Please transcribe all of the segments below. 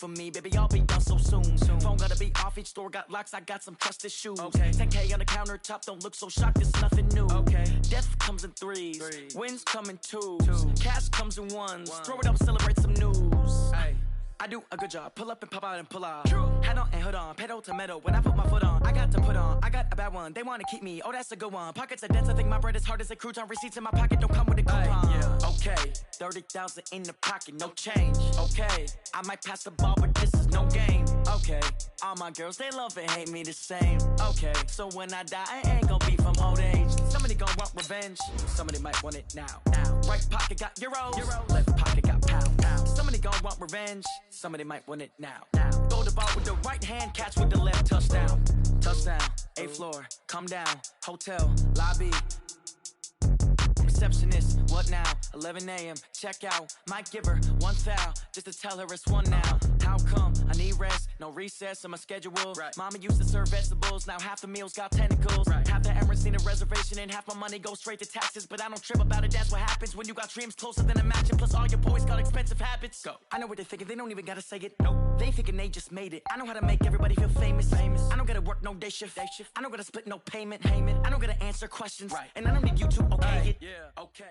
for me, baby, I'll be done so soon. Phone gotta be off, each store got locks, I got some trusted shoes. 10K on the countertop, don't look so shocked, it's nothing new. Death comes in threes, wins come in twos, cash comes in ones. Throw it up, celebrate some news. I do a good job, pull up and pop out and pull out. Hat on and hood on, pedal to metal. When I put my foot on, I got to put on. I got a bad one, they wanna keep me. Oh, that's a good one. Pockets are dense, I think my bread is hard as a crouton. Receipts in my pocket don't come with a coupon. Okay, 30,000 in the pocket, no change. Okay, I might pass the ball, but this is no game. Okay, all my girls, they love and hate me the same. Okay, so when I die, I ain't gonna be from old age. Somebody gon' want revenge, somebody might want it now. Right pocket got euros, left pocket got pounds. Somebody gon' want revenge, somebody might want it now. Throw the ball with the right hand, catch with the left, touchdown. Touchdown, 8th floor, come down, hotel, lobby. Receptionist, what now? 11 a.m. Check out. Might give her one foul just to tell her it's one now. How come? I need rest, no recess on my schedule. Mama used to serve vegetables, now half the meals got tentacles. Half the Emirates need a reservation and half my money goes straight to taxes. But I don't trip about it, that's what happens when you got dreams closer than a match. And plus all your boys got expensive habits. Go. I know what they're thinking, they don't even gotta say it. Nope. They thinking they just made it. I know how to make everybody feel famous. I don't gotta work no day shift. I don't gotta split no payment. I don't gotta answer questions. And I don't need you to okay it. Okay.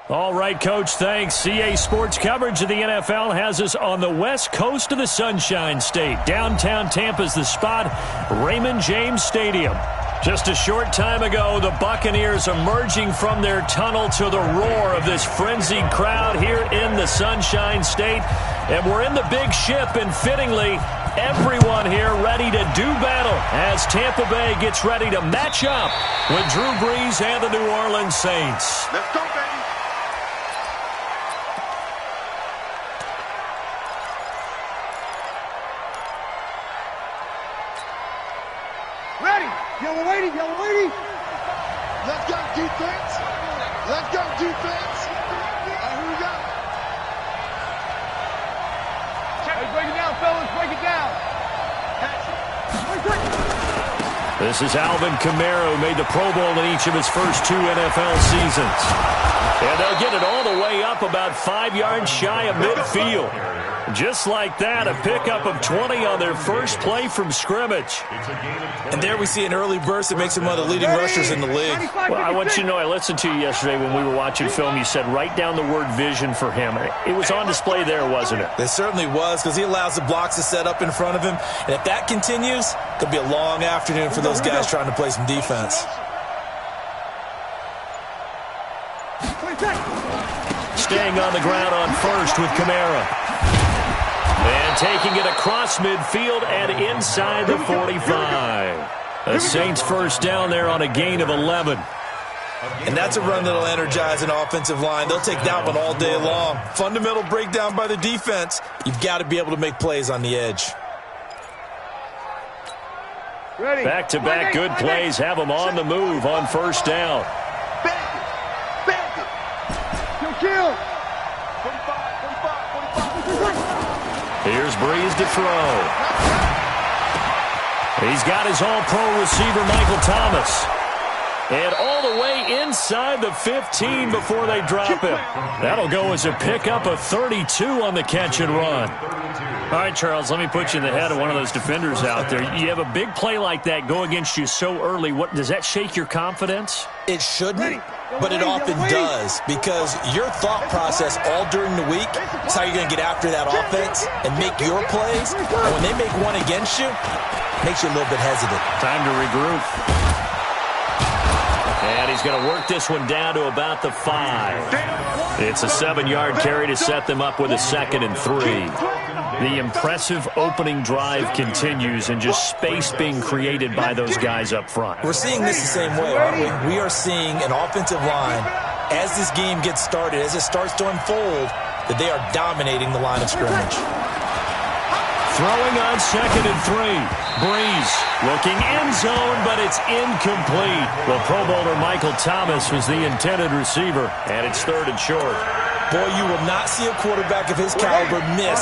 All right, Coach, thanks. CA Sports coverage of the NFL has us on the west coast of the Sunshine State. Downtown Tampa's the spot, Raymond James Stadium. Just a short time ago, the Buccaneers emerging from their tunnel to the roar of this frenzied crowd here in the Sunshine State. And we're in the big ship, and fittingly, everyone here ready to do battle as Tampa Bay gets ready to match up with Drew Brees and the New Orleans Saints. Let's go, baby. Ready. Yellow lady, yellow lady. Let's go, defense. Let's go, defense. Who we got? Hey, break it down, fellas. Break it down. This is Alvin Kamara, who made the Pro Bowl in each of his first 2 NFL seasons. And they'll get it all the way up about 5 yards shy of midfield. Just like that, a pickup of 20 on their first play from scrimmage. And there we see an early burst that makes him one of the leading rushers in the league. Well, I want you to know, I listened to you yesterday when we were watching film. You said write down the word vision for him. It was on display there, wasn't it? It certainly was, because he allows the blocks to set up in front of him. And if that continues, it'll be a long afternoon for those guys trying to play some defense. Staying on the ground on first with Kamara. And taking it across midfield and inside the 45. The Saints first down there on a gain of 11. And that's a run that'll energize an offensive line. They'll take that one all day long. Fundamental breakdown by the defense. You've got to be able to make plays on the edge. Back-to-back good plays have them on the move on first down. Kill. Here's Brees to throw. He's got his all-pro receiver, Michael Thomas. And all the way inside the 15 before they drop him. That'll go as a pickup of 32 on the catch and run. All right, Charles, let me put you in the head of one of those defenders out there. You have a big play like that go against you so early. What does that shake your confidence? It shouldn't, but it often does, because your thought process all during the week is how you're going to get after that offense and make your plays. And when they make one against you, it makes you a little bit hesitant. Time to regroup. And he's going to work this one down to about the 5. It's a 7-yard carry to set them up with a 2nd and 3. The impressive opening drive continues, and just space being created by those guys up front. We're seeing this the same way, aren't we? We are seeing an offensive line, as this game gets started, as it starts to unfold, that they are dominating the line of scrimmage. Throwing on 2nd and 3. Brees looking end zone, but it's incomplete. The Pro Bowler Michael Thomas was the intended receiver, and it's 3rd and short. Boy, you will not see a quarterback of his caliber miss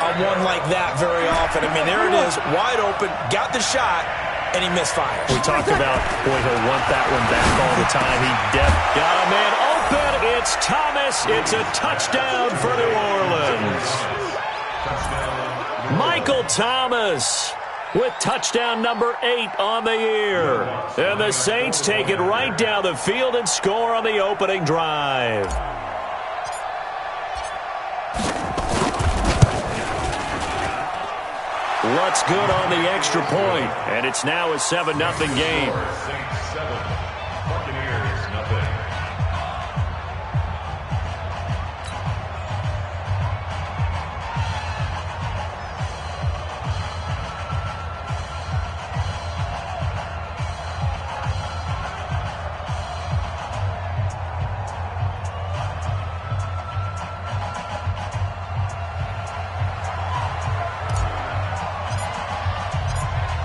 on one like that very often. I mean, there it is, wide open, got the shot, and he misfires. We talked about, boy, he'll want that one back all the time. He got a man open. It's Thomas. It's a touchdown for New Orleans. Michael Thomas with touchdown number 8 on the year. And the Saints take it right down the field and score on the opening drive. What's good on the extra point? And it's now a 7-0 game. Saints 7, Buccaneers nothing.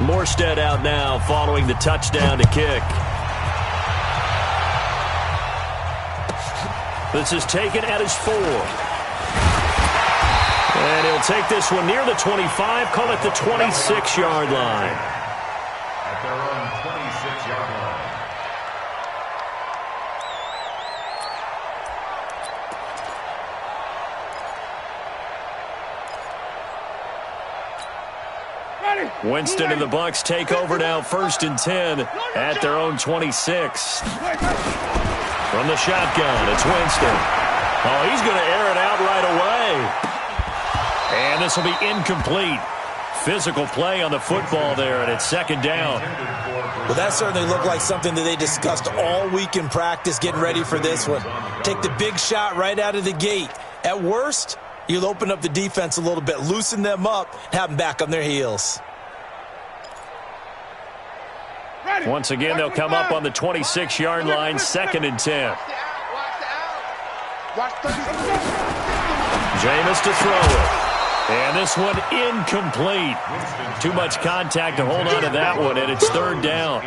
Morstead out now following the touchdown to kick. This is taken at his 4. And he'll take this one near the 25, call it the 26-yard line. At their own 26-yard line. Winston and the Bucs take over now, 1st and 10 at their own 26. From the shotgun, it's Winston. Oh, he's going to air it out right away. And this will be incomplete. Physical play on the football there, and it's 2nd down. Well, that certainly looked like something that they discussed all week in practice, getting ready for this one. Take the big shot right out of the gate. At worst, you'll open up the defense a little bit, loosen them up, and have them back on their heels. Once again, they'll come up on the 26-yard line, 2nd and 10. Jameis to throw it. And this one incomplete. Too much contact to hold on to that one, and it's 3rd down.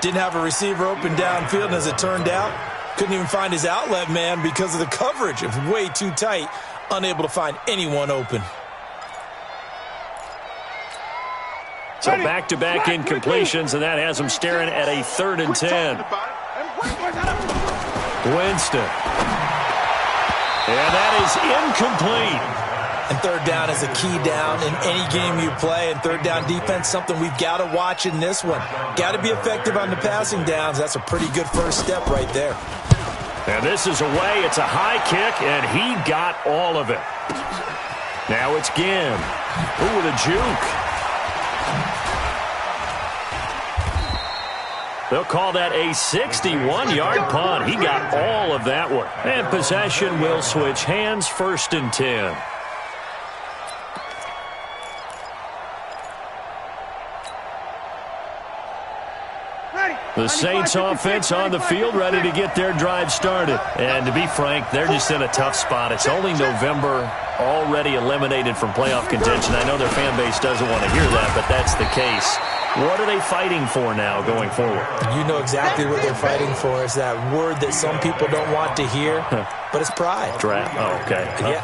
Didn't have a receiver open downfield, and as it turned out, couldn't even find his outlet man because of the coverage. It was way too tight, unable to find anyone open. So back-to-back incompletions, and that has him staring at a 3rd and 10. Winston. And that is incomplete. And 3rd down is a key down in any game you play. And 3rd down defense, something we've got to watch in this one. Got to be effective on the passing downs. That's a pretty good first step right there. And this is away. It's a high kick, and he got all of it. Now it's Ginn. Ooh, with a juke. They'll call that a 61-yard punt. He got all of that one. And possession will switch hands, 1st and 10. The Saints offense on the field, ready to get their drive started. And to be frank, they're just in a tough spot. It's only November, already eliminated from playoff contention. I know their fan base doesn't want to hear that, but that's the case. What are they fighting for now going forward? You know exactly what they're fighting for. Is that word that some people don't want to hear, but it's pride. Draft. Oh, okay. Yeah.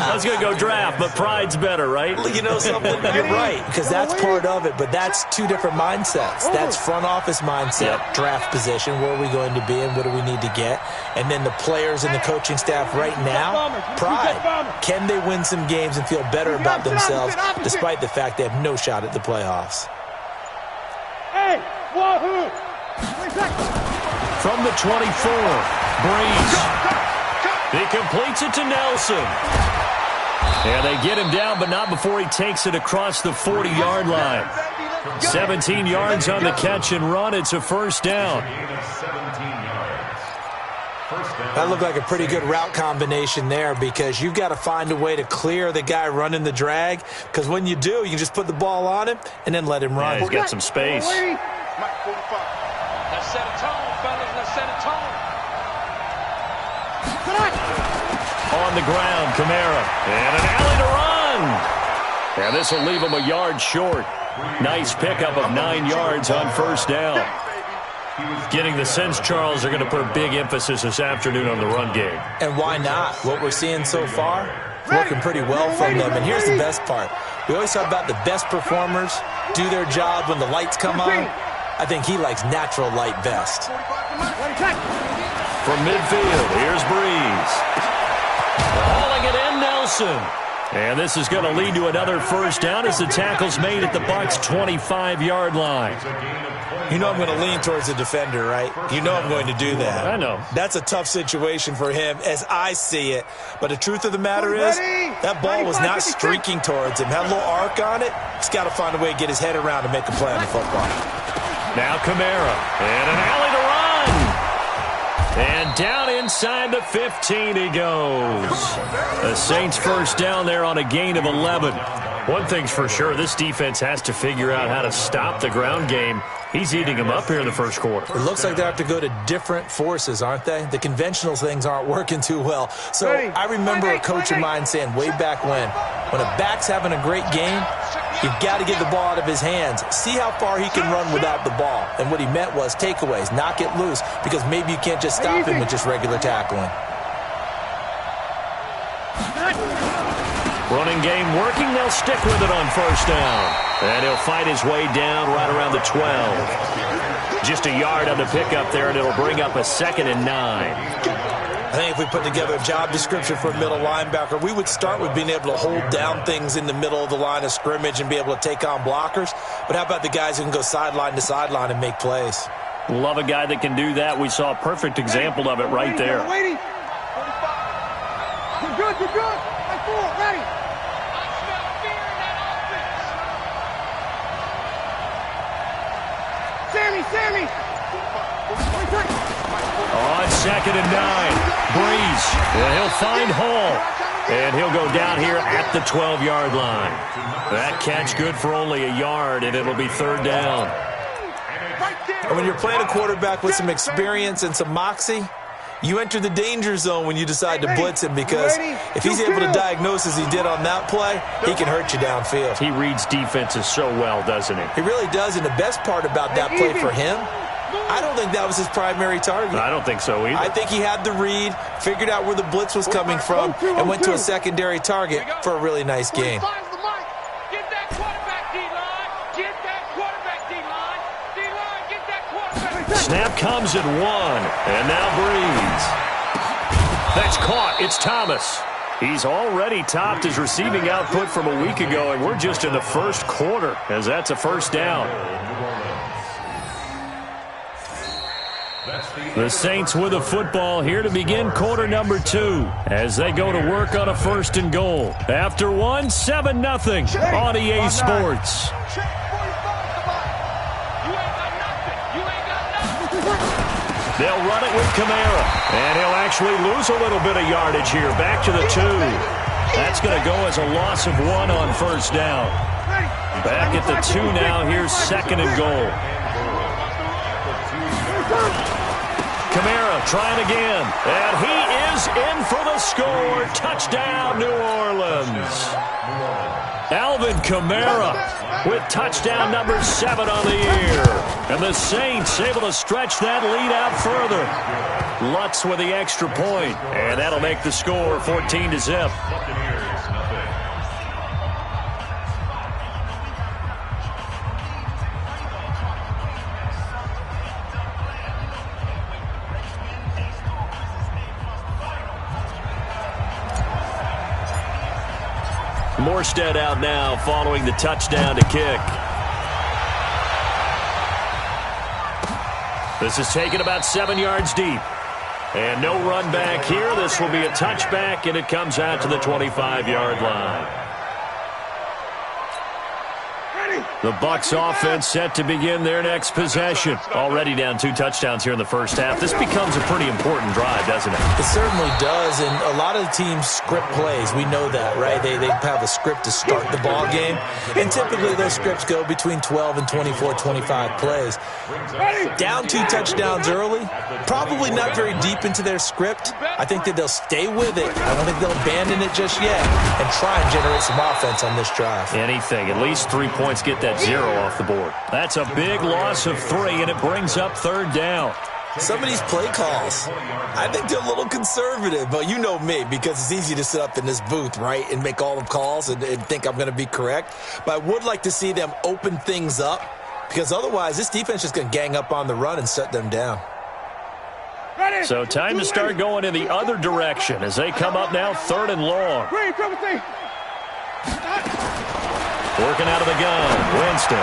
I was going to go draft, but pride's better, right? You know something? You're right, because that's part of it, but that's 2 different mindsets. That's front office mindset, draft position, where are we going to be and what do we need to get? And then the players and the coaching staff right now, pride. Can they win some games and feel better about themselves despite the fact they have no shot at the playoffs? From the 24, Breeze. He completes it to Nelson. And they get him down, but not before he takes it across the 40-yard line. 17 yards on the catch and run. It's a 1st down. That looked like a pretty good route combination there because you've got to find a way to clear the guy running the drag, because when you do, you can just put the ball on him and then let him run. Yeah, he's got some space. Let's set a tone, fellas. Let's set a tone. On the ground, Kamara. And an alley to run. And this will leave him a yard short. Nice pickup of 9 yards on 1st down. Getting the sense, Charles, are going to put a big emphasis this afternoon on the run game. And why not? What we're seeing so far, working pretty well from them. And here's the best part. We always talk about the best performers do their job when the lights come on. I think he likes natural light best. From midfield, here's Breeze. Hauling it in, Nelson. And this is going to lead to another first down as the tackle's made at the Bucs' 25-yard line. You know I'm going to lean towards the defender, right? You know I'm going to do that. I know. That's a tough situation for him as I see it. But the truth of the matter is that ball was not streaking towards him. Had a little arc on it. He's got to find a way to get his head around and make a play on the football. Now Kamara. And an alley to run. And down inside the 15 he goes. The Saints first down there on a gain of 11. One thing's for sure, this defense has to figure out how to stop the ground game. He's eating them up here in the first quarter. It looks like they have to go to different forces, aren't they? The conventional things aren't working too well. So I remember a coach of mine saying way back when a back's having a great game, you've got to get the ball out of his hands. See how far he can run without the ball. And what he meant was takeaways, knock it loose, because maybe you can't just stop him with just regular tackling. Running game working. They'll stick with it on first down. And he'll fight his way down right around the 12. Just a yard on the pickup there, and it'll bring up a 2nd and 9. I think if we put together a job description for a middle linebacker, we would start with being able to hold down things in the middle of the line of scrimmage and be able to take on blockers. But how about the guys who can go sideline to sideline and make plays? Love a guy that can do that. We saw a perfect example of it right there. You're good, you're good. Right forward, ready. Sammy. On 2nd and 9, Breeze. And he'll find Hall. And he'll go down here at the 12-yard line. That catch good for only a yard, and it'll be 3rd down. And when you're playing a quarterback with some experience and some moxie, you enter the danger zone when you decide to blitz him, because if he's able to diagnose as he did on that play, he can hurt you downfield. He reads defenses so well, doesn't he? He really does, and the best part about that play for him, I don't think that was his primary target. I don't think so either. I think he had the read, figured out where the blitz was coming from, and went to a secondary target for a really nice game. Get that quarterback, D-line. Get that quarterback, D-line. D-line, get that quarterback. Snap comes at 1, and now Breeze. That's caught. It's Thomas. He's already topped his receiving output from a week ago, and we're just in the first quarter, as that's a first down. The Saints with a football here to begin quarter number 2 as they go to work on a 1st and goal. After 1, 7-0 on EA Sports. They'll run it with Kamara, and he'll actually lose a little bit of yardage here. Back to the 2. That's going to go as a loss of 1 on first down. Back at the 2 now. Here's 2nd and goal. Kamara trying again, and he is in for the score. Touchdown, New Orleans. Alvin Kamara with touchdown number 7 on the year. And the Saints able to stretch that lead out further. Lutz with the extra point, and that'll make the score 14-0. Morstead out now following the touchdown to kick. This is taken about 7 yards deep. And no run back here. This will be a touchback, and it comes out to the 25-yard line. The Bucs offense set to begin their next possession. Already down 2 touchdowns here in the first half. This becomes a pretty important drive, doesn't it? It certainly does, and a lot of the teams script plays. We know that, right? They have a script to start the ball game, and typically those scripts go between 12 and 24, 25 plays. Down 2 touchdowns early, probably not very deep into their script. I think that they'll stay with it. I don't think they'll abandon it just yet and try and generate some offense on this drive. Anything, at least 3 points, get that 0 off the board. That's a big loss of 3, and it brings up 3rd down. Some of these play calls, I think they're a little conservative, but you know me, because it's easy to sit up in this booth, right, and make all the calls and think I'm going to be correct. But I would like to see them open things up, because otherwise this defense is going to gang up on the run and shut them down. So time to start going in the other direction as they come up now 3rd and long. Working out of the gun, Winston.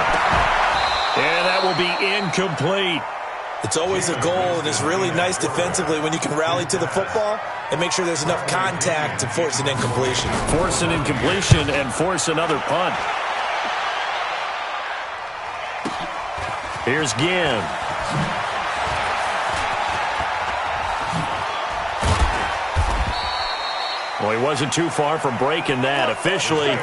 And that will be incomplete. It's always a goal, and it's really nice defensively when you can rally to the football and make sure there's enough contact to force an incompletion. Force an incompletion and force another punt. Here's Ginn. Well, he wasn't too far from breaking that. Officially,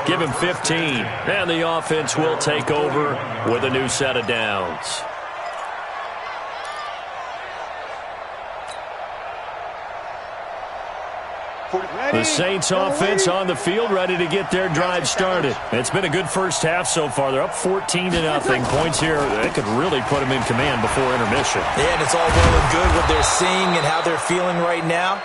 give him 15. And the offense will take over with a new set of downs. The Saints offense on the field, ready to get their drive started. It's been a good first half so far. They're up 14-0. Points here, they could really put them in command before intermission. Yeah, and it's all well and good what they're seeing and how they're feeling right now.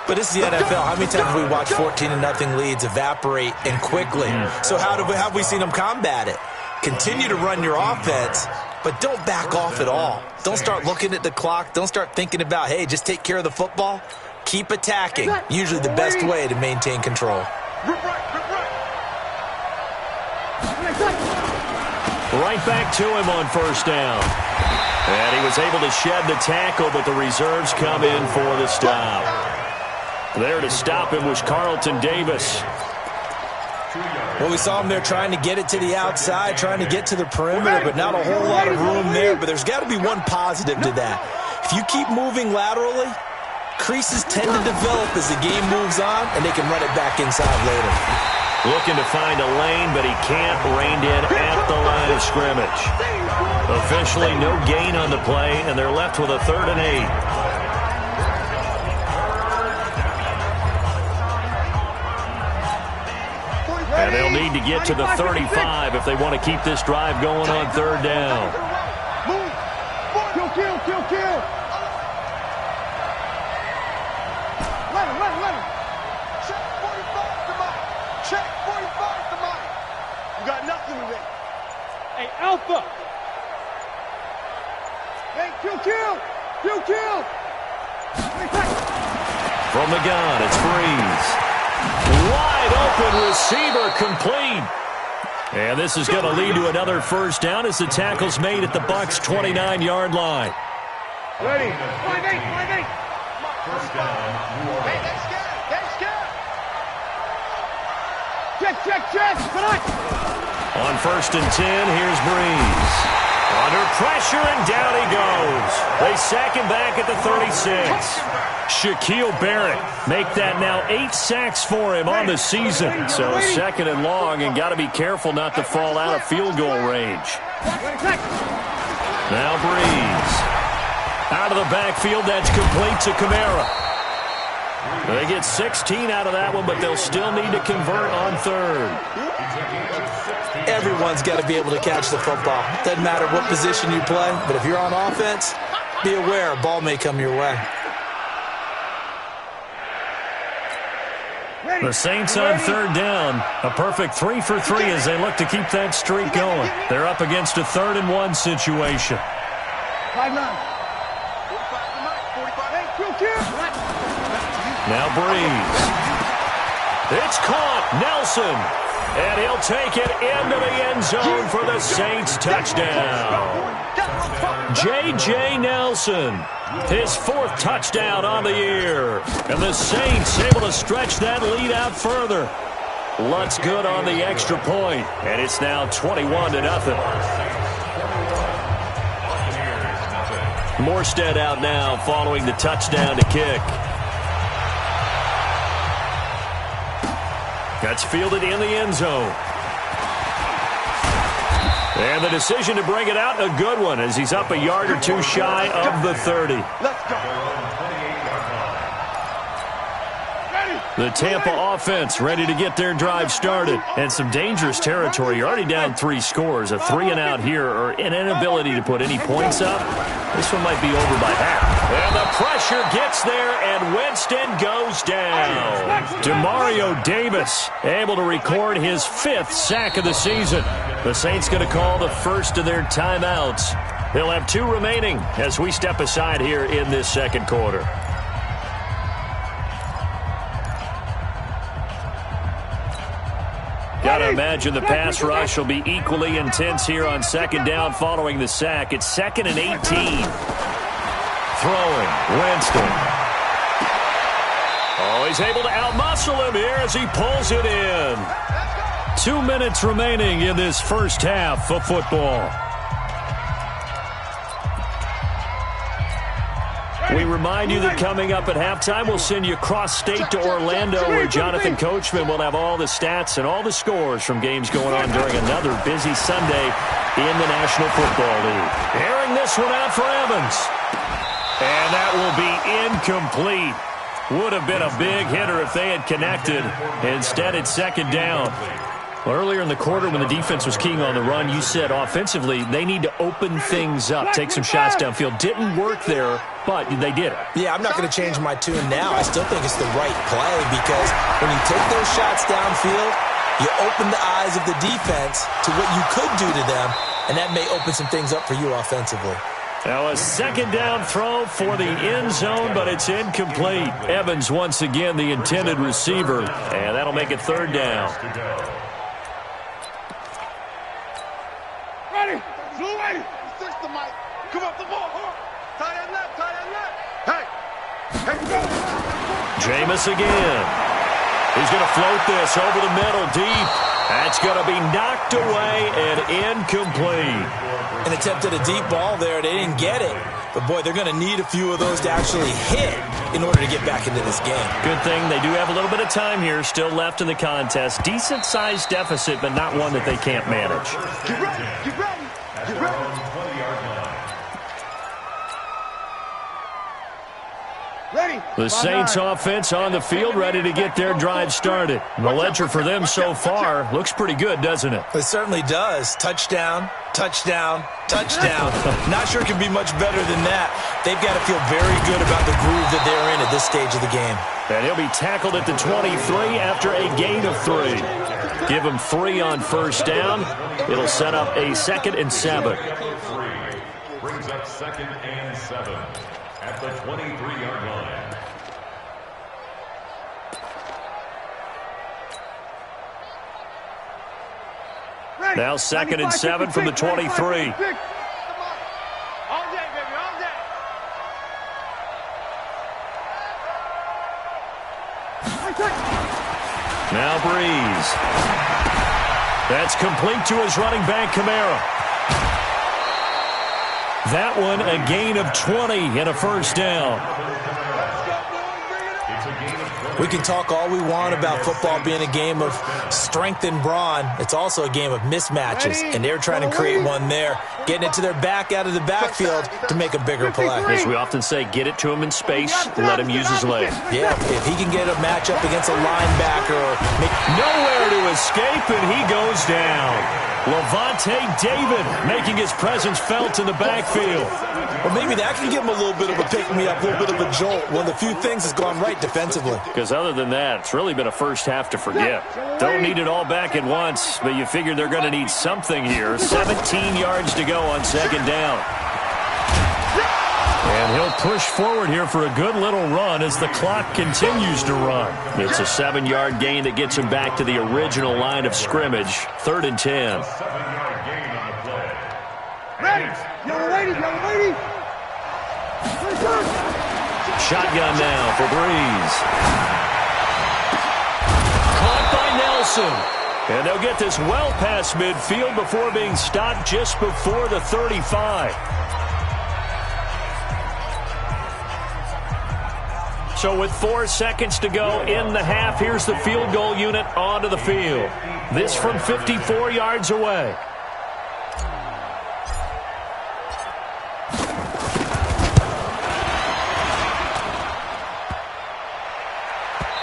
But this is the NFL. How many times have we watched 14-0 leads evaporate and quickly? So how have we seen them combat it? Continue to run your offense, but don't back off at all. Don't start looking at the clock. Don't start thinking about, hey, just take care of the football. Keep attacking. Usually the best way to maintain control. Right back to him on first down. And he was able to shed the tackle, but the reserves come in for the stop. There to stop him was Carlton Davis. Well, we saw him there trying to get it to the outside, trying to get to the perimeter, but not a whole lot of room there. But there's got to be one positive to that. If you keep moving laterally, creases tend to develop as the game moves on, and they can run it back inside later. Looking to find a lane, but he can't rein in at the line of scrimmage. Officially no gain on the play, and they're left with a 3rd and 8. And they'll need to get to the 35 if they want to keep this drive going on 3rd down. Kill. Let him. Check 45 to Mike. Check 45 to Mike. You got nothing to there. Hey, Alpha. Hey, kill. From the gun, it's Breeze. Wide open receiver, complete. And this is going to lead to another first down as the tackle's made at the Bucs' 29-yard line. Ready. 5-8. First down. Hey, let's go. Check. On 1st and 10, here's Breeze. Under pressure, and down he goes. They sack him back at the 36. Shaquille Barrett make that now 8 sacks for him on the season. So 2nd and long, and got to be careful not to fall out of field goal range. Now Breeze. Out of the backfield, that's complete to Kamara. They get 16 out of that one, but they'll still need to convert on 3rd. Everyone's got to be able to catch the football. Doesn't matter what position you play, but if you're on offense, be aware a ball may come your way. The Saints on 3rd down. A perfect 3 for 3 as they look to keep that streak going. They're up against a 3rd and 1 situation. 5-9. Now Breeze. It's caught. Nelson. And he'll take it into the end zone for the Saints touchdown. J.J. Nelson. His 4th touchdown on the year. And the Saints able to stretch that lead out further. Lutz good on the extra point. And it's now 21-0. Morstead out now following the touchdown to kick. That's fielded in the end zone. And the decision to bring it out, a good one, as he's up a yard or two shy of the 30. Let's go. The Tampa offense ready to get their drive started. And some dangerous territory. You're already down 3 scores. A 3-and-out here, or an inability to put any points up. This one might be over by half. And the pressure gets there, and Winston goes down. Demario Davis able to record his 5th sack of the season. The Saints going to call the first of their timeouts. They'll have 2 remaining as we step aside here in this 2nd quarter. Gotta imagine the pass rush will be equally intense here on second down following the sack. It's 2nd and 18. Throwing, Winston. Oh, he's able to outmuscle him here as he pulls it in. 2 minutes remaining in this first half of football. We remind you that coming up at halftime, we'll send you cross-state to Orlando, where Jonathan Coachman will have all the stats and all the scores from games going on during another busy Sunday in the National Football League. Airing this one out for Evans. And that will be incomplete. Would have been a big hitter if they had connected. Instead, it's second down. Well, earlier in the quarter when the defense was keying on the run, you said offensively they need to open things up, take some shots downfield. Didn't work there, but they did it. Yeah, I'm not going to change my tune now. I still think it's the right play because when you take those shots downfield, you open the eyes of the defense to what you could do to them, and that may open some things up for you offensively. Now a second down throw for the end zone, but it's incomplete. Evans once again the intended receiver, and that'll make it third down. Ready? Blue ready. Six to Mike. Come up the ball. Tight end left. Tight end left. Hey. Hey, go. Jameis again. He's going to float this over the middle deep. That's going to be knocked away and incomplete. An attempt at a deep ball there. They didn't get it. But, boy, they're going to need a few of those to actually hit in order to get back into this game. Good thing they do have a little bit of time here still left in the contest. Decent-sized deficit, but not one that they can't manage. Get ready. Get ready. Get ready. Ready. The Saints offense on the field, ready to get their drive started. The ledger for them so far looks pretty good, doesn't it? It certainly does. Touchdown, touchdown, touchdown. Not sure it can be much better than that. They've got to feel very good about the groove that they're in at this stage of the game. And he'll be tackled at the 23 after a gain of 3. Give him 3 on first down. It'll set up a 2nd and 7. Brings up 2nd and 7 at the 23-yard line. Now 2nd and 7 from the 23. All day, baby, all day. Now Breeze. That's complete to his running back, Kamara. That one a gain of 20 and a first down. We can talk all we want about football being a game of strength and brawn. It's also a game of mismatches, and they're trying to create one there, getting it to their back out of the backfield to make a bigger play. As we often say, get it to him in space, let him use his leg. Yeah, if he can get a matchup against a linebacker or nowhere to escape, and he goes down. Levante David making his presence felt in the backfield. Or maybe that can give him a little bit of a pick-me-up, a little bit of a jolt. One of the few things that's gone right defensively. Because other than that, it's really been a first half to forget. Don't need it all back at once, but you figure they're going to need something here. 17 yards to go on second down. And he'll push forward here for a good little run as the clock continues to run. It's a 7-yard gain that gets him back to the original line of scrimmage. 3rd and 10. A 7-yard gain on the play. Ready. Young lady. Shotgun now for Breeze. Caught by Nelson. And they'll get this well past midfield before being stopped just before the 35. So with 4 seconds to go in the half, here's the field goal unit onto the field. This from 54 yards away.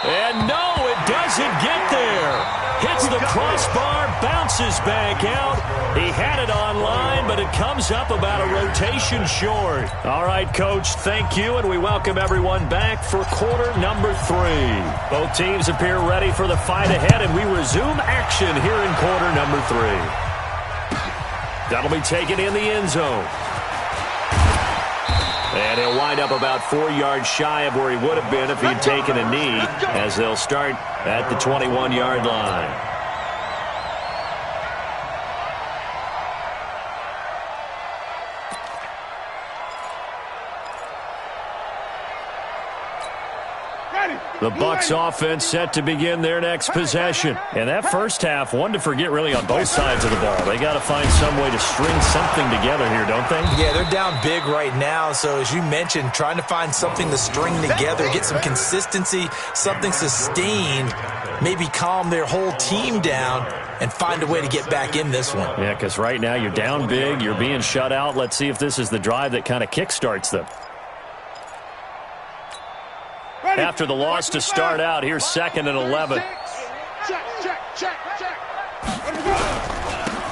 And no, it doesn't get there. Hits the crossbar, bounces back out. He had it online, but it comes up about a rotation short. All right, Coach, thank you, and we welcome everyone back for quarter number 3. Both teams appear ready for the fight ahead, and we resume action here in quarter number 3. That'll be taken in the end zone. And he'll wind up about 4 yards shy of where he would have been if he'd taken a knee, as they'll start at the 21-yard line. The Bucs offense set to begin their next possession. And that first half, one to forget really on both sides of the ball. They got to find some way to string something together here, don't they? Yeah, they're down big right now. So as you mentioned, trying to find something to string together, get some consistency, something sustained, maybe calm their whole team down and find a way to get back in this one. Yeah, because right now you're down big, you're being shut out. Let's see if this is the drive that kind of kickstarts them. After the loss to start out, here's 2nd and 11.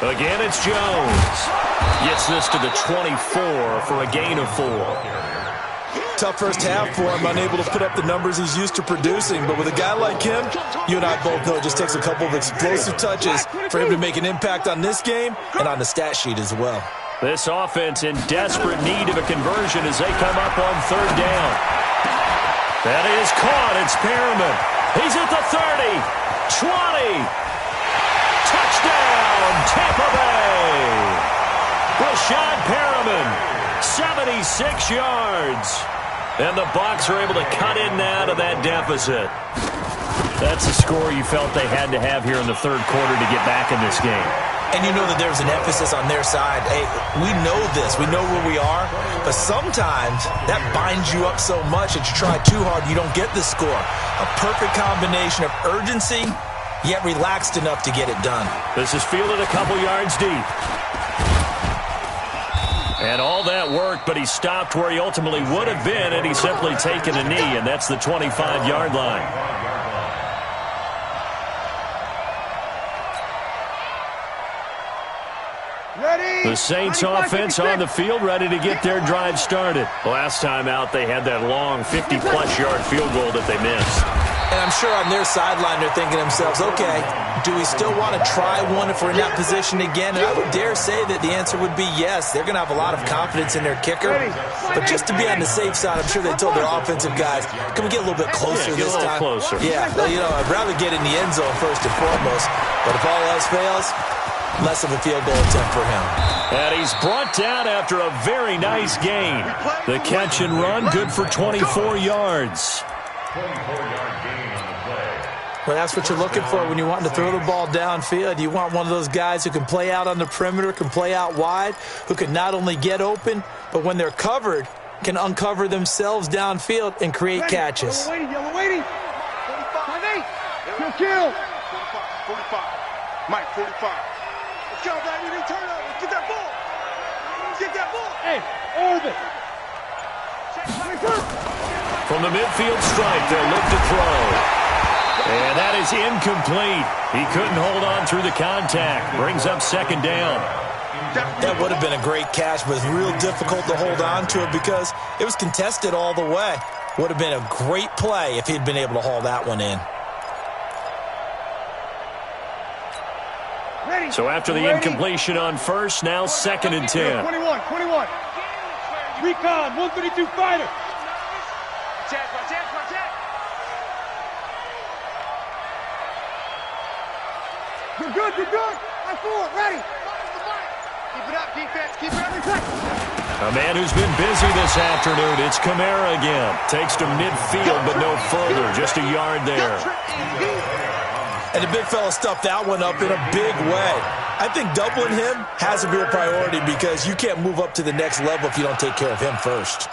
Again, it's Jones. Gets this to the 24 for a gain of 4. Tough first half for him, unable to put up the numbers he's used to producing. But with a guy like him, you and I both know it just takes a couple of explosive touches for him to make an impact on this game and on the stat sheet as well. This offense in desperate need of a conversion as they come up on 3rd down. That is caught. It's Perriman. He's at the 30, 20. Touchdown, Tampa Bay. Rashad Perriman, 76 yards. And the Bucs are able to cut in now to that deficit. That's a score you felt they had to have here in the 3rd quarter to get back in this game. And you know that there's an emphasis on their side. Hey, we know this. We know where we are. But sometimes that binds you up so much that you try too hard, you don't get the score. A perfect combination of urgency, yet relaxed enough to get it done. This is fielded a couple yards deep. And all that work, but he stopped where he ultimately would have been, and he's simply taken a knee, and that's the 25-yard line. The Saints offense on the field, ready to get their drive started. Last time out, they had that long 50-plus yard field goal that they missed. And I'm sure on their sideline they're thinking to themselves, okay, do we still want to try one if we're in that position again? And I would dare say that the answer would be yes. They're going to have a lot of confidence in their kicker. But just to be on the safe side, I'm sure they told their offensive guys, can we get a little bit closer this time? Closer. Yeah, well, you know, I'd rather get in the end zone first and foremost. But if all else fails, less of a field goal attempt for him. And he's brought down after a very nice gain. The catch and run, good for 24 yards. 24-yard gain on the play. Well, that's what you're looking for when you want to throw the ball downfield. You want one of those guys who can play out on the perimeter, can play out wide, who can not only get open, but when they're covered, can uncover themselves downfield and create catches. Yellow waiting. 45. Kill. 45. Mike, 45. Let's go, baby. They turn over. Get that ball. Get that ball. Hey, orbit. From the midfield stripe, they'll look to throw. And that is incomplete. He couldn't hold on through the contact. Brings up 2nd down. That would have been a great catch, but it's real difficult to hold on to it because it was contested all the way. Would have been a great play if he'd been able to haul that one in. So after the incompletion on first, now 2nd and 10. 21. Recon, 132 fighter. You're good. I'm forward, ready. Keep it up, defense. Keep it up. A man who's been busy this afternoon. It's Kamara again. Takes to midfield, but no further. Just a yard there. And the big fella stuffed that one up in a big way. I think doubling him has a real priority because you can't move up to the next level if you don't take care of him first.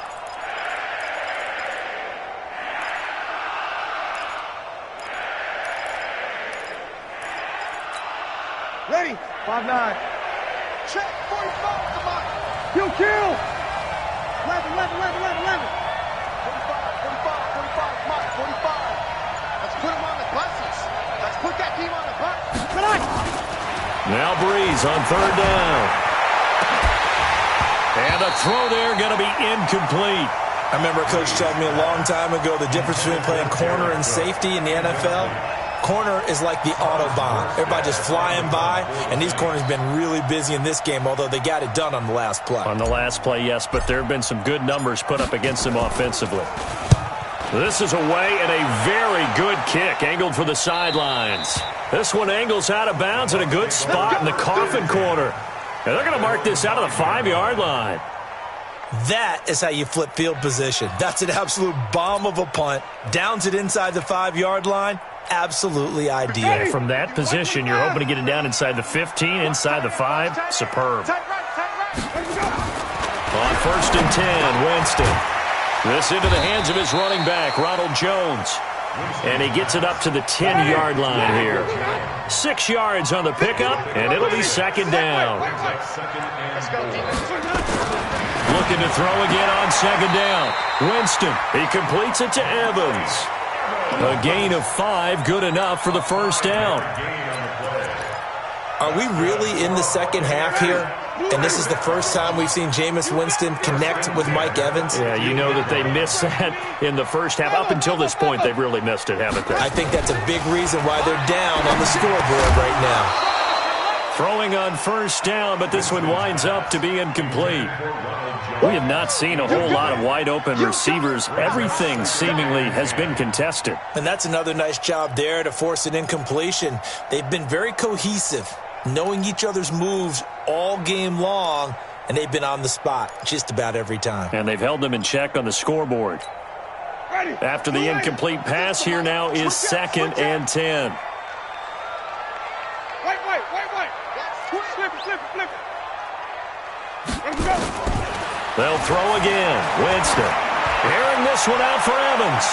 Ready. 5-9. Check. 45. Come on. Kill. 11. 45. Mike. 45. Let's put him on the buses. Let's put that team on the bus. Now Breeze on 3rd down. And a throw there going to be incomplete. I remember a coach telling me a long time ago the difference between playing corner and safety in the NFL. Corner is like the Autobahn. Everybody just flying by, and these corners have been really busy in this game, although they got it done on the last play. On the last play, yes, but there have been some good numbers put up against them offensively. This is away and a very good kick, angled for the sidelines. This one angles out of bounds at a good spot in the coffin corner. And they're going to mark this out of the 5-yard line. That is how you flip field position. That's an absolute bomb of a punt. Downs it inside the 5-yard line. Absolutely ideal. And from that position, you're hoping to get it down inside the 15, inside the 5. Superb. On 1st and 10, Winston. This into the hands of his running back, Ronald Jones. And he gets it up to the 10-yard line here. 6 yards on the pickup, and it'll be 2nd down. Looking to throw again on 2nd down. Winston, he completes it to Evans. A gain of 5, good enough for the 1st down. Are we really in the second half here? And this is the first time we've seen Jameis Winston connect with Mike Evans? Yeah, you know that they missed that in the first half. Up until this point, they've really missed it, haven't they? I think that's a big reason why they're down on the scoreboard right now. Throwing on 1st down, but this one winds up to be incomplete. We have not seen a whole lot of wide-open receivers. Everything seemingly has been contested. And that's another nice job there to force an incompletion. They've been very cohesive, knowing each other's moves all game long, and they've been on the spot just about every time. And they've held them in check on the scoreboard. After the incomplete pass, here now is 2nd and 10. Wait. Flip it. Let's go. They'll throw again. Winston airing this one out for Evans.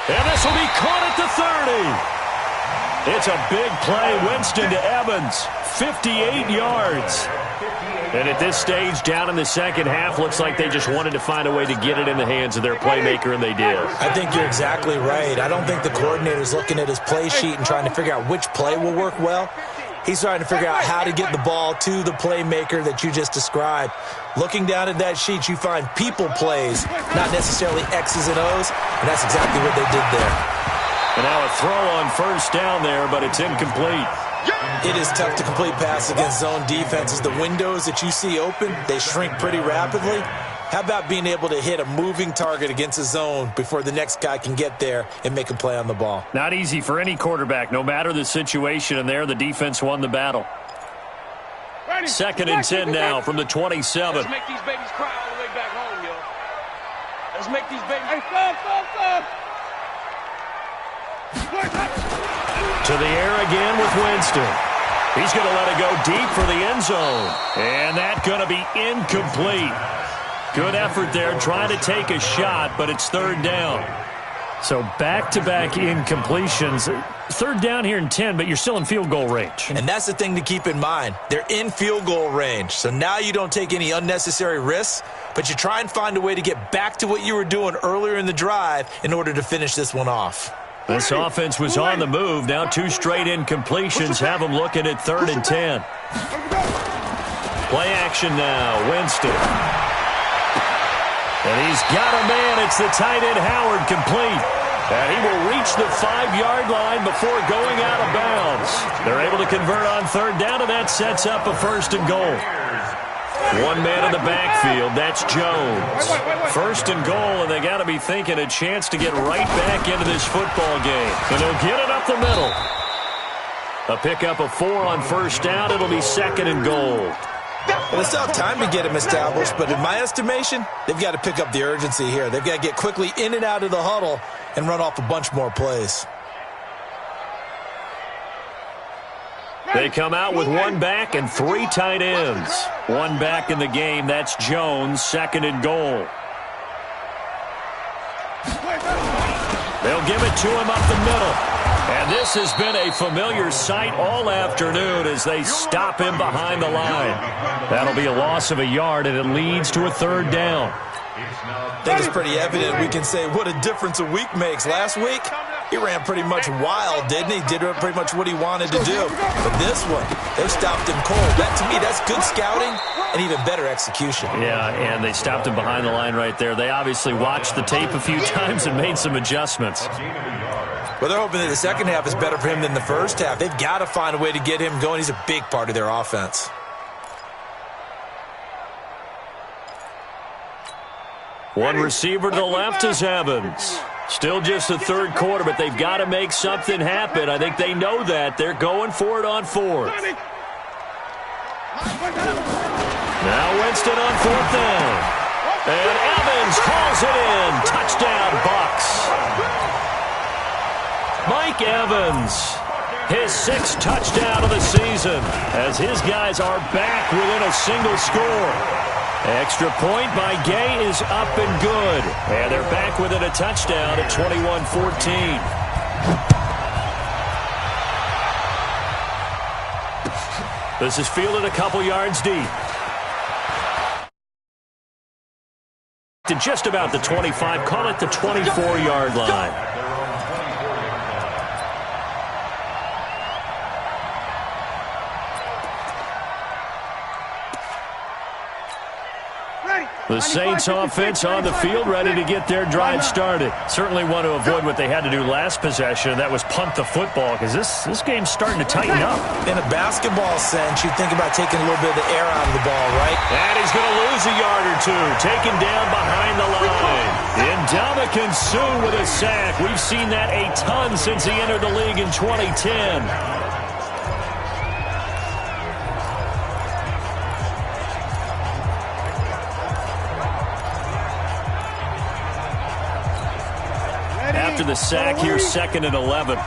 And this will be caught at the 30. It's a big play. Winston to Evans. 58 yards. And at this stage, down in the second half, looks like they just wanted to find a way to get it in the hands of their playmaker, and they did. I think you're exactly right. I don't think the coordinator's looking at his play sheet and trying to figure out which play will work well. He's trying to figure out how to get the ball to the playmaker that you just described. Looking down at that sheet, you find people plays, not necessarily X's and O's, and that's exactly what they did there. And now a throw on 1st down there, but it's incomplete. It is tough to complete passes against zone defenses. The windows that you see open, they shrink pretty rapidly. How about being able to hit a moving target against a zone before the next guy can get there and make a play on the ball? Not easy for any quarterback, no matter the situation, and there the defense won the battle. 2nd and 10 now from the 27. Let's make these babies cry all the way back home, yo. Let's make these babies... Hey, stop. To the air again with Winston. He's going to let it go deep for the end zone. And that's going to be incomplete. Good effort there, trying to take a shot, but it's 3rd down. So back-to-back incompletions. 3rd down here in 10, but you're still in field goal range. And that's the thing to keep in mind. They're in field goal range. So now you don't take any unnecessary risks, but you try and find a way to get back to what you were doing earlier in the drive in order to finish this one off. This offense was on the move. Now 2 straight incompletions have them looking at 3rd and 10. Play action now. Winston. And he's got a man. It's the tight end Howard complete. And he will reach the 5-yard line before going out of bounds. They're able to convert on 3rd down, and that sets up a 1st and goal. One man in the backfield, that's Jones. 1st and goal, and they got to be thinking a chance to get right back into this football game. And they'll get it up the middle. A pickup of 4 on 1st down. It'll be 2nd and goal. Well, it's not time to get him established, but in my estimation, they've got to pick up the urgency here. They've got to get quickly in and out of the huddle and run off a bunch more plays. They come out with 1 back and 3 tight ends. 1 back in the game, that's Jones, 2nd and goal. They'll give it to him up the middle. And this has been a familiar sight all afternoon as they stop him behind the line. That'll be a loss of a yard, and it leads to a 3rd down. I think it's pretty evident we can say what a difference a week makes. Last week, he ran pretty much wild, didn't he? Did pretty much what he wanted to do. But this one, they stopped him cold. That, to me, that's good scouting and even better execution. Yeah, and they stopped him behind the line right there. They obviously watched the tape a few times and made some adjustments. Well, they're hoping that the second half is better for him than the first half. They've got to find a way to get him going. He's a big part of their offense. One receiver to the left is Evans. Still just the 3rd quarter, but they've got to make something happen. I think they know that. They're going for it on 4th. Now Winston on 4th down. And Evans calls it in. Touchdown, Bucs. Mike Evans, his 6th touchdown of the season, as his guys are back within a single score. Extra point by Gay is up and good. And they're back within a touchdown at 21-14. This is fielded a couple yards deep. To just about the 25, call it the 24-yard line. The Saints offense on the field, ready to get their drive started. Certainly want to avoid what they had to do last possession, and that was punt the football, because this game's starting to tighten up. In a basketball sense, you think about taking a little bit of the air out of the ball, right? And he's going to lose a yard or two, taken down behind the line. Ndamukong Suh with a sack. We've seen that a ton since he entered the league in 2010. After the sack, here's 2nd and 11.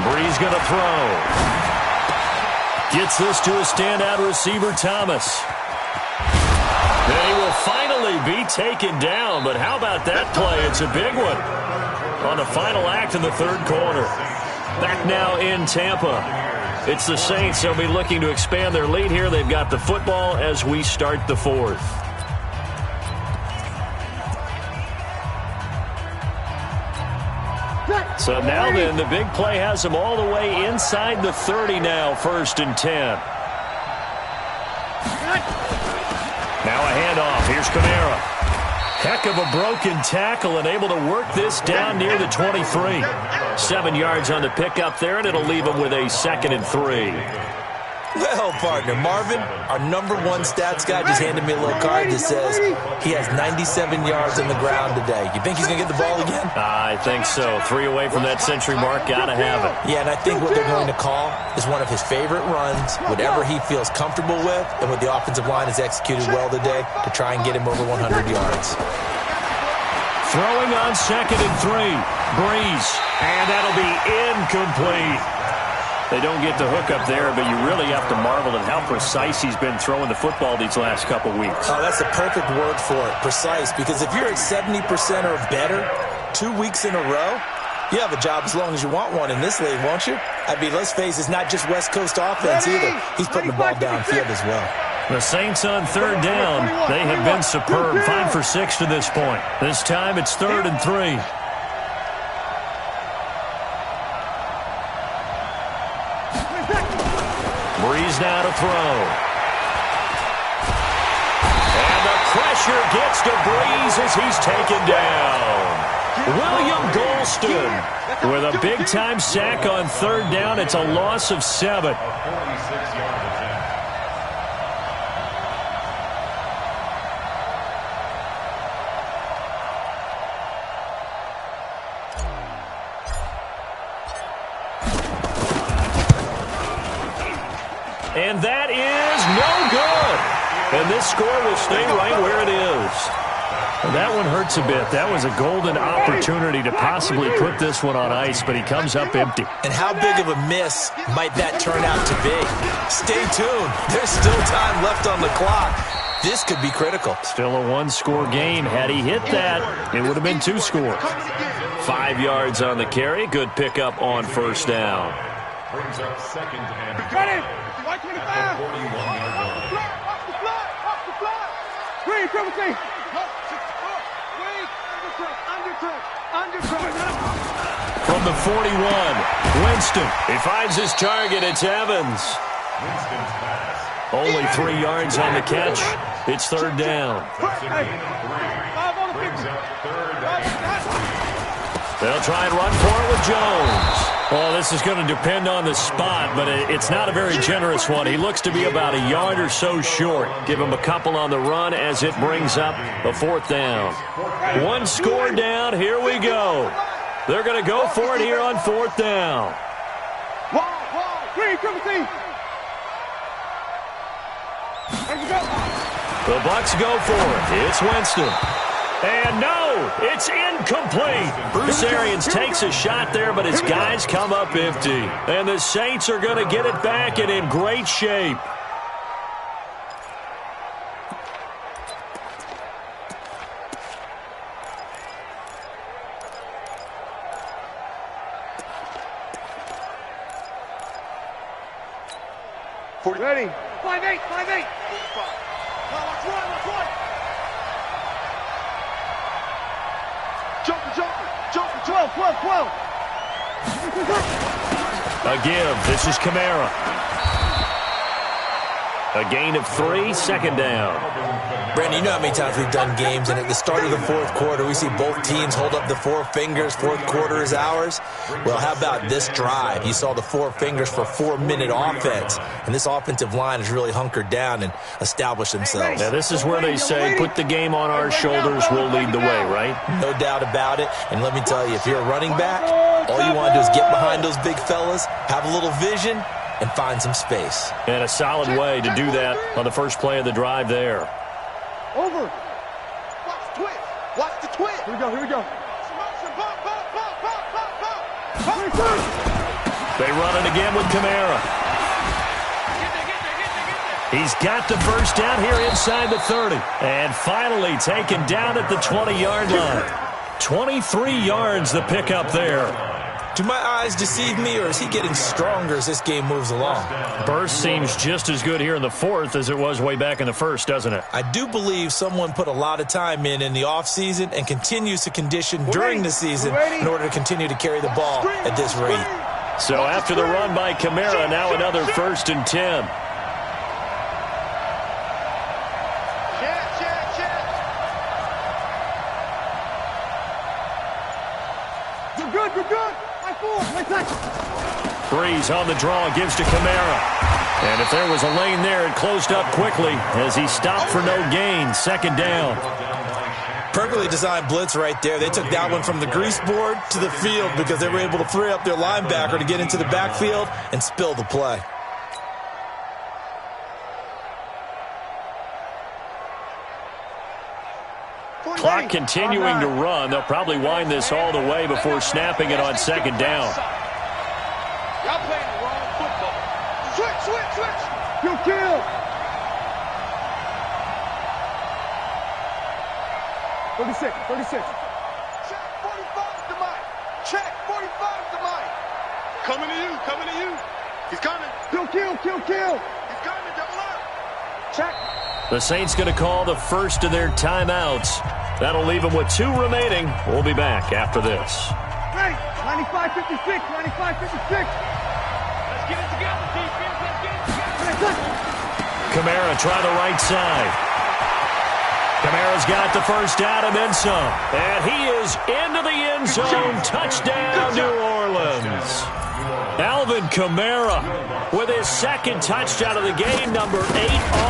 Brees going to throw. Gets this to a standout receiver, Thomas. And he will finally be taken down, but how about that play? It's a big one on the final act of the 3rd quarter. Back now in Tampa. It's the Saints. They'll be looking to expand their lead here. They've got the football as we start the 4th. So now then, the big play has them all the way inside the 30 now, 1st and 10. Now a handoff. Here's Kamara. Heck of a broken tackle and able to work this down near the 23. 7 yards on the pickup there, and it'll leave him with a 2nd and 3. Well, partner, Marvin, our #1 stats guy just handed me a little card that says he has 97 yards on the ground today. You think he's going to get the ball again? I think so. 3 away from that century mark. Got to have it. Yeah, and I think what they're going to call is one of his favorite runs, whatever he feels comfortable with, and what the offensive line has executed well today to try and get him over 100 yards. Throwing on 2nd and 3. Brees. And that'll be incomplete. They don't get the hook up there, but you really have to marvel at how precise he's been throwing the football these last couple weeks. Oh, that's the perfect word for it, precise, because if you're at 70% or better 2 weeks in a row, you have a job as long as you want one in this league, won't you? I mean, let's face it, it's not just West Coast offense either. He's putting the ball downfield as well. The Saints on 3rd down. They have been superb. 5 for 6 to this point. This time it's 3rd and 3. Brees now to throw. And the pressure gets to Brees as he's taken down. William Golston with a big-time sack on 3rd down. It's a loss of 7. 46 yard attempt. And that is no good. And this score will stay right where it is. And that one hurts a bit. That was a golden opportunity to possibly put this one on ice, but he comes up empty. And how big of a miss might that turn out to be? Stay tuned. There's still time left on the clock. This could be critical. Still a 1-score game. Had he hit that, it would have been 2 scores. 5 yards on the carry. Good pickup on 1st down. Brings up 2nd and 125. 41-yard line. Off the fly. Green, triple T. From the 41, Winston. He finds his target. It's Evans. Winston's pass. Only 3 yards on the catch. It's 3rd down. That's a gain of 3. Brings up 3rd and They'll try and run for it with Jones. Well, this is going to depend on the spot, but it's not a very generous one. He looks to be about a yard or so short. Give him a couple on the run as it brings up a 4th down. One score down. Here we go. They're going to go for it here on 4th down. The Bucs go for it. It's Winston. And no, it's incomplete. Bruce Arians takes a shot there, but his guys come up empty. And the Saints are going to get it back and in great shape. Ready? 5-8, 5-8. Let's run. Jumper, 12. A give. This is Kamara. A gain of 3, 2nd down. Brandon, you know how many times we've done games, and at the start of the 4th quarter, we see both teams hold up the 4 fingers. 4th quarter is ours. Well, how about this drive? You saw the 4 fingers for 4-minute offense, and this offensive line has really hunkered down and established themselves. Now, this is where they say, put the game on our shoulders, we'll lead the way, right? No doubt about it. And let me tell you, if you're a running back, all you want to do is get behind those big fellas, have a little vision, and find some space. And a solid way to do that on the first play of the drive there. Over. Watch the twist. Here we go. They run it again with Kamara. He's got the first down here inside the 30. And finally taken down at the 20-yard line. 23 yards the pickup there. Do my eyes deceive me, or is he getting stronger as this game moves along? Burst seems just as good here in the 4th as it was way back in the 1st, doesn't it? I do believe someone put a lot of time in the offseason and continues to condition during the season in order to continue to carry the ball at this rate. So after the run by Kamara, now another 1st and 10. You're good. Breeze on the draw, gives to Kamara. And if there was a lane there, it closed up quickly as he stopped for no gain. 2nd down. Perfectly designed blitz right there. They took that one from the grease board to the field because they were able to free up their linebacker to get into the backfield and spill the play. Clock continuing to run. They'll probably wind this all the way before snapping it on 2nd down. Y'all playing the wrong football. Switch. Kill. 36. Check 45 to Mike. Coming to you. He's coming. Kill. He's coming, double up. Check. The Saints going to call the first of their timeouts. That'll leave them with 2 remaining. We'll be back after this. Hey, 95-56. Let's get it together, defense. Let's get it together. Kamara try the right side. Kamara's got the first down and then some. And he is into the end zone. Touchdown, New Orleans. Alvin Kamara with his 2nd touchdown of the game, number 8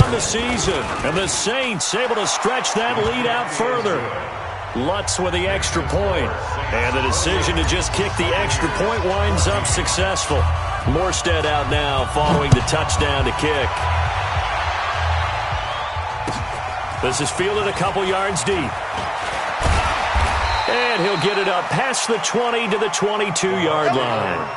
on the season. And the Saints able to stretch that lead out further. Lutz with the extra point. And the decision to just kick the extra point winds up successful. Morstead out now following the touchdown to kick. This is fielded a couple yards deep. And he'll get it up past the 20 to the 22-yard line.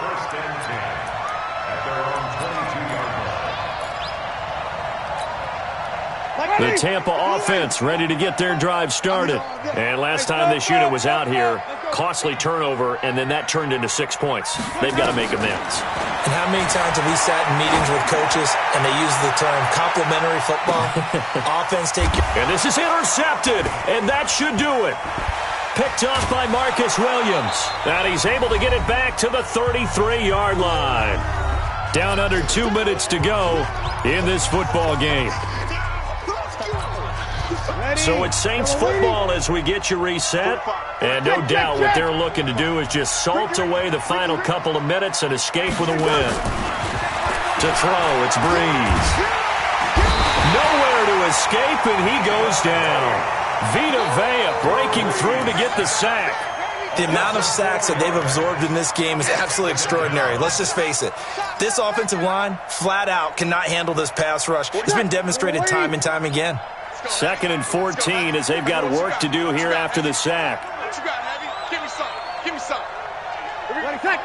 The Tampa offense ready to get their drive started. And last time this unit was out here, costly turnover, and then that turned into 6 points. They've got to make amends. And how many times have we sat in meetings with coaches and they use the term complimentary football? Offense take your... And this is intercepted, and that should do it. Picked off by Marcus Williams. And he's able to get it back to the 33-yard line. Down under 2 minutes to go in this football game. So it's Saints football as we get you reset. And no doubt what they're looking to do is just salt away the final couple of minutes and escape with a win. To throw, it's Breeze. Nowhere to escape, and he goes down. Vita Vea breaking through to get the sack. The amount of sacks that they've absorbed in this game is absolutely extraordinary. Let's just face it. This offensive line, flat out, cannot handle this pass rush. It's been demonstrated time and time again. 2nd and 14 as they've got work to do here after the sack. What you got, Heavy? Give me some. Give me some. Ready, sack.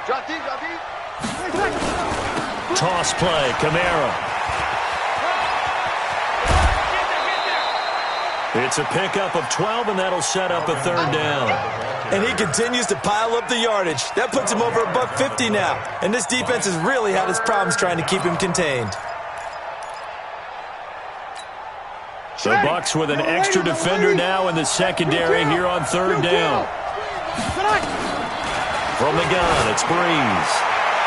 Drop deep, drop deep. Toss play, Kamara. It's a pickup of 12, and that'll set up a 3rd down. And he continues to pile up the yardage. That puts him over $150 now. And this defense has really had its problems trying to keep him contained. The Bucs with an extra defender now in the secondary here on 3rd down. From the gun, it's Breeze.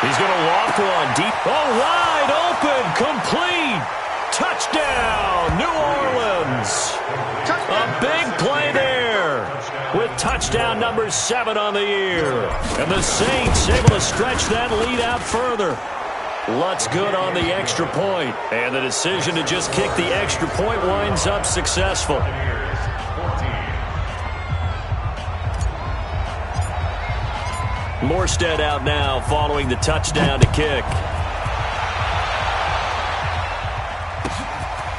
He's going to loft one deep. Oh, wide open, complete. Touchdown, New Orleans. A big play there with touchdown number 7 on the year. And the Saints able to stretch that lead out further. Lutz good on the extra point. And the decision to just kick the extra point winds up successful. Morstead out now following the touchdown to kick.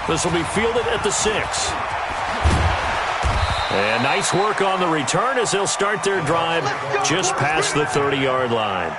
This will be fielded at the 6. And nice work on the return as they'll start their drive just past the 30-yard line.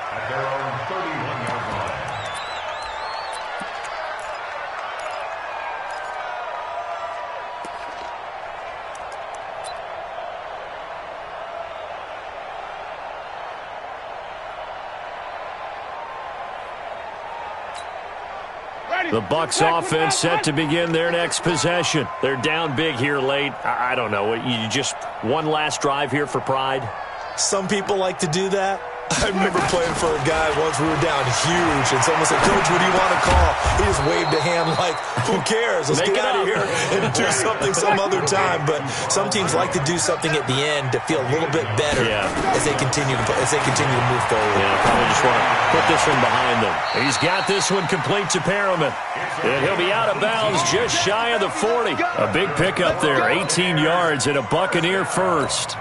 The Bucs offense set to begin their next possession. They're down big here late. I don't know. You just one last drive here for pride? Some people like to do that. I remember playing for a guy once. We were down huge, and someone said, "Coach, what do you want to call?" He just waved a hand like, "Who cares? Let's get out of here and do something some other time." But some teams like to do something at the end to feel a little bit better as they continue to move forward. Yeah, probably just want to put this one behind them. He's got this one complete to Perriman, and he'll be out of bounds just shy of the 40. A big pickup there, 18 yards and a Buccaneer first.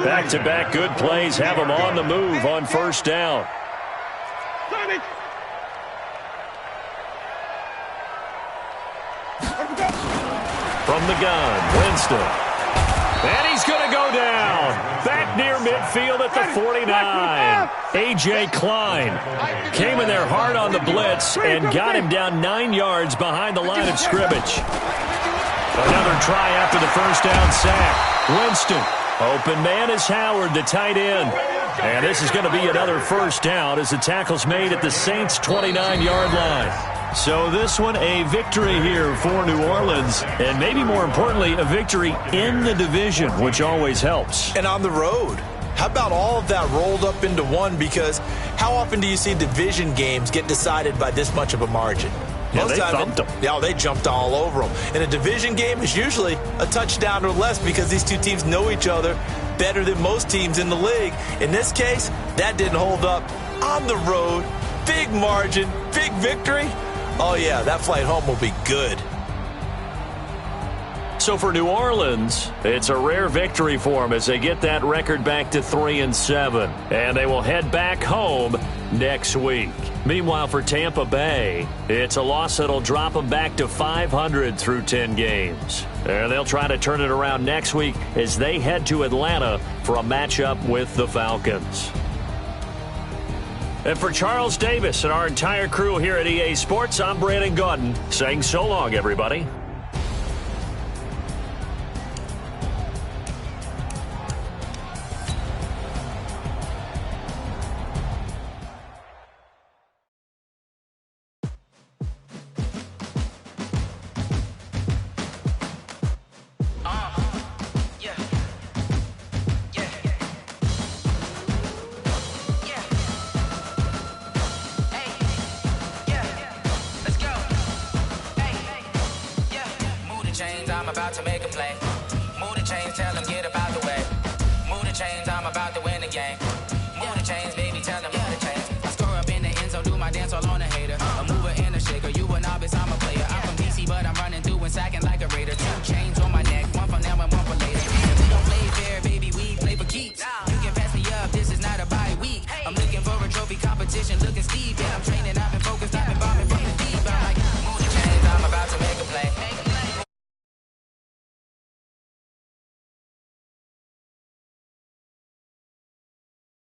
Back-to-back good plays have them on the move on 1st down. From the gun, Winston. And he's going to go down. Back near midfield at the 49. A.J. Klein came in there hard on the blitz and got him down 9 yards behind the line of scrimmage. Another try after the 1st down sack. Winston. Open man is Howard, the tight end. And this is going to be another 1st down as the tackle's made at the Saints' 29-yard line. So this one a victory here for New Orleans, and maybe more importantly, a victory in the division, which always helps. And on the road. How about all of that rolled up into one? Because how often do you see division games get decided by this much of a margin? Yeah, they thumped them. Yeah, they jumped all over them. And a division game is usually a touchdown or less because these two teams know each other better than most teams in the league. In this case, that didn't hold up. On the road, big margin, big victory. Oh, yeah, that flight home will be good. So for New Orleans, it's a rare victory for them as they get that record back to 3-7. And they will head back home next week. Meanwhile, for Tampa Bay, it's a loss that'll drop them back to 500 through 10 games. And they'll try to turn it around next week as they head to Atlanta for a matchup with the Falcons. And for Charles Davis and our entire crew here at EA Sports, I'm Brandon Gaudin saying so long, everybody. chains, I'm about to make a play. Move the chains, tell